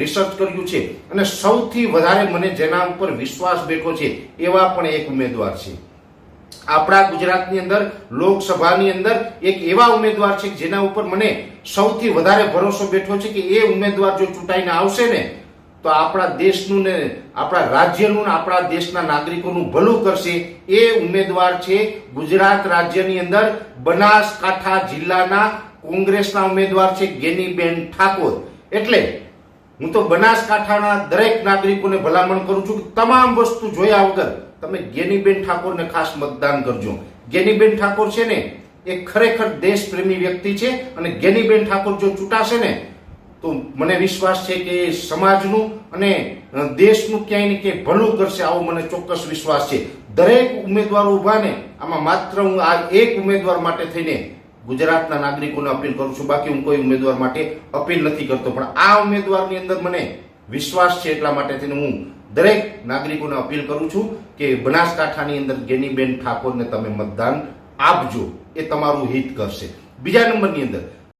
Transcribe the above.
Research કર્યું છે અને સૌથી વધારે મને જેના ઉપર વિશ્વાસ બેઠો છે એવા પણ એક ઉમેદવાર છે આપણા ગુજરાતની અંદર લોકસભાની અંદર એક એવા ઉમેદવાર છે જેના ઉપર મને સૌથી વધારે ભરોસો બેઠો છે કે એ ઉમેદવાર જો ચૂંટાઈને આવશે ને તો આપણા દેશનું ને આપણા રાજ્યનું ને આપણા દેશના નાગરિકોનું ભલું કરશે. એ ઉમેદવાર છે ગુજરાત રાજ્યની અંદર બનાસકાંઠા જિલ્લાના કોંગ્રેસના ઉમેદવાર છે ગેનીબેન ઠાકોર. એટલે હું તો બનાસકાંઠાના દરેક નાગરિકોને ભલામણ કરું છું કે તમામ વસ્તુ જોયા વગર તમે ગેનીબેન ઠાકોરને ખાસ મતદાન કરજો. ગેનીબેન ઠાકોર છે ને એ ખરેખર દેશપ્રેમી વ્યક્તિ છે અને ગેનીબેન ઠાકોર જો ચૂંટાશે ને તો મને વિશ્વાસ છે કે સમાજનું અને દેશનું ક્યાંય ને ક્યાંય ભલું કરશે, આવો મને ચોક્કસ વિશ્વાસ છે. દરેક ઉમેદવારો ઉભા ને આમાં માત્ર હું આ એક ઉમેદવાર માટે થઈને ગુજરાતના નાગરિકોને અપીલ કરું છું, બાકી હું કોઈ ઉમેદવાર માટે અપીલ નથી કરતો. પણ આ ઉમેદવારની અંદર મને વિશ્વાસ છે એટલા માટે થઈને હું દરેક નાગરિકોને અપીલ કરું છું કે બનાસકાંઠાની અંદર ગેનીબેન ઠાકોરને તમે મતદાન આપજો, એ તમારું હિત કરશે. બીજા નંબરની અંદર